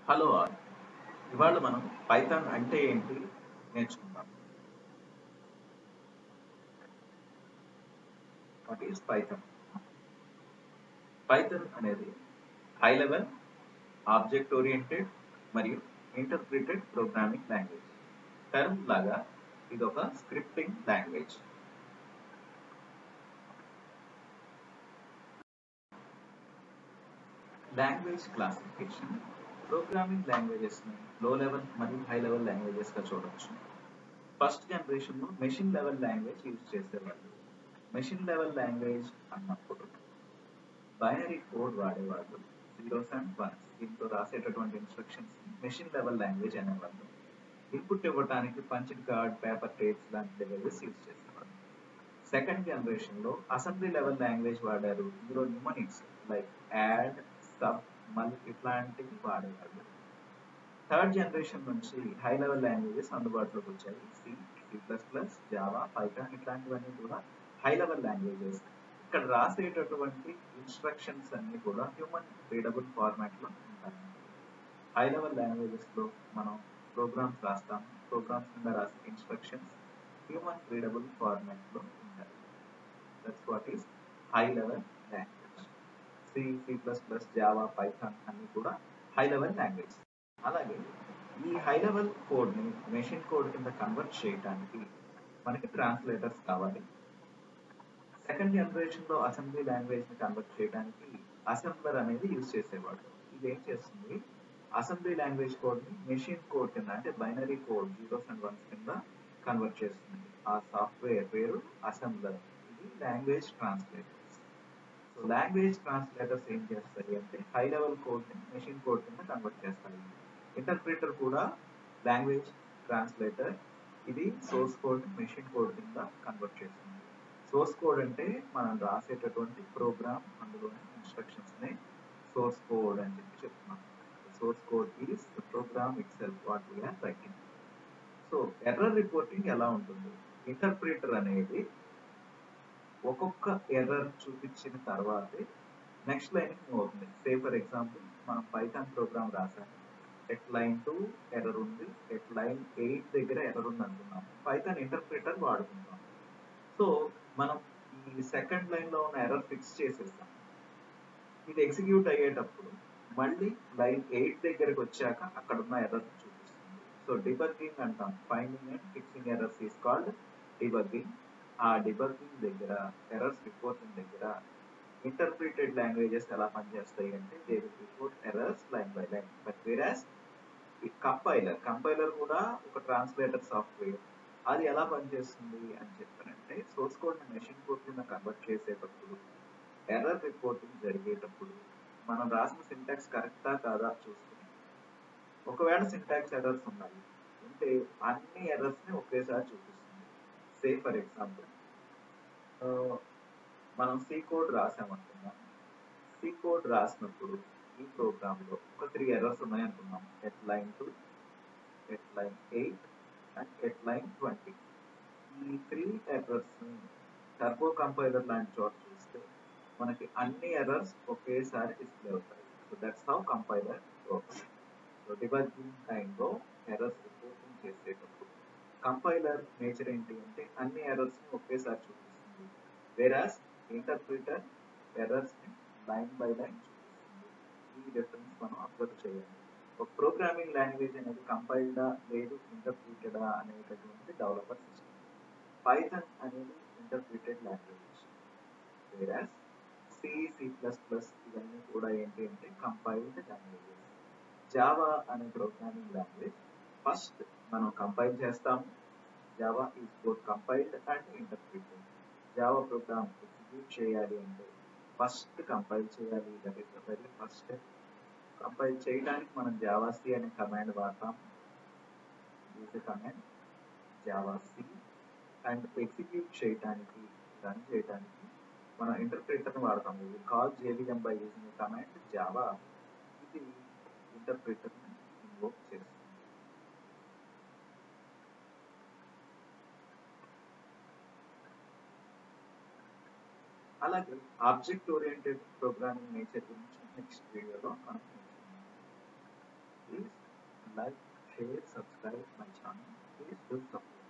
Hello all. ఇవాళ మనం Python అంటే ఏంటి నేర్చుకుందాం. What is Python? పైథాన్ అనేది హై లెవెల్ ఆబ్జెక్ట్ ఓరియంటెడ్ మరియు ఇంటర్ప్రిటెడ్ ప్రోగ్రామింగ్ లాంగ్వేజ్. టర్మ్ లాగా ఇది ఒక scripting language. Language classification programming languages ని లో లెవెల్ మరియు హై లెవెల్ లాంగ్వేజెస్ గా చూడొచ్చు. ఫస్ట్ జనరేషన్ లో మెషిన్ లెవెల్ లాంగ్వేజ్ యూజ్ చేసేవాళ్ళు. మెషిన్ లెవెల్ లాంగ్వేజ్ అన్నప్పుడు బైనరీ కోడ్ వాడేవాళ్ళు, జీరోస్ అండ్ వన్స్. దీంతో రాసేటటువంటి ఇన్స్ట్రక్షన్స్ మెషిన్ లెవెల్ లాంగ్వేజ్ అనేవాళ్ళు. ఇన్పుట్ ఇవ్వడానికి పంచ్డ్ కార్డ్, పేపర్ టేప్స్ లాంటి డివైజెస్ యూజ్ చేసేవాళ్ళు. సెకండ్ జనరేషన్ లో అసెంబ్లీ లెవెల్ లాంగ్వేజ్ వాడారు. ఇందులో న్యూమనిక్స్ లైక్ యాడ్, సబ్, మల్ ఇట్లాంటివి వాడేవాళ్ళు. థర్డ్ జనరేషన్ నుంచి హై లెవెల్ లాంగ్వేజెస్ అందుబాటులోకి వచ్చాయి. సి, సి++, జావా, పైథాన్ ఇట్లాంటివన్నీ కూడా హై లెవెల్ లాంగ్వేజెస్. ఇక్కడ రాసేటటువంటి ఇన్స్ట్రక్షన్స్ అన్ని కూడా హ్యూమన్ రీడబుల్ ఫార్మాట్ లో ఉంటాయి. హై లెవెల్ లాంగ్వేజెస్ లో మనం ప్రోగ్రామ్స్ రాస్తాము. ప్రోగ్రామ్స్ కింద రాసే ఇన్స్ట్రక్షన్స్ హ్యూమన్ రీడబుల్ ఫార్మాట్ లో ఉంటాయి. That's what is high level language. C, సి++, జావా, పైథాన్ అన్ని కూడా హై లెవెల్ లాంగ్వేజ్. అలాగే ఈ హై లెవెల్ కోడ్ ని మెషిన్ కోడ్ కింద కన్వర్ట్ చేయడానికి మనకి ట్రాన్స్లేటర్స్ కావాలి. సెకండ్ జనరేషన్ లో అసెంబ్లీ లాంగ్వేజ్ ని కన్వర్ట్ చేయడానికి అసెంబ్లర్ అనేది యూజ్ చేసేవాడు. ఇది ఏం చేస్తుంది, అసెంబ్లీ లాంగ్వేజ్ కోడ్ ని మెషిన్ కోడ్ కింద అంటే binary code zeros and ones కింద కన్వర్ట్ చేస్తుంది. ఆ సాఫ్ట్వేర్ పేరు అసెంబ్లర్. ఇది language translators. So language translators ఏం చేస్తాయి అంటే హై లెవెల్ కోడ్ ని మెషిన్ కోడ్ కింద కన్వర్ట్ చేస్తాయి. ఇంటర్ప్రిటర్ కూడా లాంగ్వేజ్ ట్రాన్స్లేటర్. ఇది సోర్స్ కోడ్ మెషిన్ కోడ్ కింద కన్వర్ట్ చేస్తుంది. సోర్స్ కోడ్ అంటే మనం రాసేటటువంటి ప్రోగ్రామ్, అందులోని ఇన్స్ట్రక్షన్స్ ని సోర్స్ కోడ్ అని చెప్పి చెప్తున్నాం. Source code is the program itself what we are writing. So error reporting ఎలా ఉంటుంది? ఇంటర్ప్రిటర్ అనేది ఒక్కొక్క ఎర్రర్ చూపించిన తర్వాతే నెక్స్ట్ లైన్ మూవ్ అవుతుంది. సే ఫర్ ఎగ్జాంపుల్ మనం పైథాన్ ప్రోగ్రామ్ రాసాము, ఎట్ లైన్ 2 ఎర్రర్ ఉంది, ఎట్ లైన్ 8 దగ్గర ఎర్రర్ ఉంది అనుకున్నాం. పైథాన్ ఇంటర్ప్రిటర్ వాడుకుంటాం. సో మనం ఈ సెకండ్ లైన్ లో ఉన్న ఎర్రర్ ఫిక్స్ చేసేస్తాం. ఇది ఎగ్జిక్యూట్ అయ్యేటప్పుడు మళ్ళీ లైన్ 8 దగ్గరకు వచ్చాక అక్కడ ఉన్న ఎర్రర్ చూపిస్తుంది. సో డిబగ్గింగ్ అంటాం. Finding and fixing errors is called debugging. ఆ డిబగ్గింగ్ దగ్గర, ఎర్రర్స్ రిపోర్టింగ్ దగ్గర ఇంటర్ప్రిటెడ్ లాంగ్వేజెస్ ఎలా పనిచేస్తాయి అంటే they will report errors line by line. But whereas ఈ కంపైలర్ కూడా ఒక ట్రాన్స్లేటర్ సాఫ్ట్వేర్. అది ఎలా పనిచేస్తుంది అని చెప్పారంటే సోర్స్ కోడ్ ని మెషిన్ కోడ్ కింద కన్వర్ట్ చేసేటప్పుడు, ఎర్రర్ రిపోర్టింగ్ జరిగేటప్పుడు మనం రాసిన సింటాక్స్ కరెక్టా కాదా చూసుకుని, ఒకవేళ సింటాక్స్ ఎర్రర్స్ ఉన్నాయి అంటే అన్ని ఎర్రర్స్ ని ఒకేసారి చూపిస్తుంది. సే ఫర్ ఎగ్జాంపుల్ మనం సి కోడ్ రాసామనుకున్నాం. సి కోడ్ రాసినప్పుడు ఈ ప్రోగ్రామ్ లో ఒక 3 ఎర్రర్స్ ఉన్నాయి అనుకున్నాం. At line 2, at line 8 and at line 20. ఈ 3 ఎర్రర్స్ ని టర్బో కంపైలర్ లాంటి చోట చూస్తే మనకి అన్ని ఎర్రర్స్ ఒకేసారి డిస్ప్లే అవుతాయి. So that's how compiler works. So debugging టైంలో ఎర్రర్స్ రిపోర్టింగ్ చేసేటప్పుడు కంపైలర్ నేచర్ ఏంటి అంటే అన్ని ఎర్రర్స్ ని ఒకేసారి చూపిస్తుంది. వేరాస్ ఇంటర్ప్రిటర్ ఎర్రర్స్ ని లైన్ బై లైన్ చూపిస్తుంది. ఈ డిఫరెన్స్ మనం అబ్జర్వ్ చేయాలి. ఒక ప్రోగ్రామింగ్ లాంగ్వేజ్ అనేది కంపైల్డా లేదు ఇంటర్ప్రిటెడా అనేటటువంటి డెవలపర్ సిస్టమ్. పైథాన్ అనేది ఇంటర్ప్రిటెడ్ లాంగ్వేజ్. వేరాస్ సి, సి++ ఇవన్నీ కూడా ఏంటి అంటే కంపైల్డ్ లాంగ్వేజెస్. జావా అనే ప్రోగ్రామింగ్ లాంగ్వేజ్ ఫస్ట్ మనం కంపైల్ చేస్తాము. Java is both compiled and interpreted. Java program execute చేయాలి అంటే ఫస్ట్ కంపైల్ చేయాలి. That is the very first step. Compile చేయడానికి మనం జావాc అనే కమాండ్ వాడతాం. యూజ్ కమాండ్ జావాc. అండ్ ఎగ్జిక్యూట్ చేయడానికి, రన్ చేయడానికి మనం ఇంటర్ప్రిటర్ వాడతాం. ఇది call JVM by using command Java. ఇది ఇంటర్ప్రిటర్ ని ఇన్వోక్ చేస్తుంది. అలాగే ఆబ్జెక్ట్ ఓరియంటెడ్ ప్రోగ్రామింగ్ నేచర్ గురించి నెక్స్ట్ వీడియోలో మనం Please like, share, subscribe my channel. Please do support.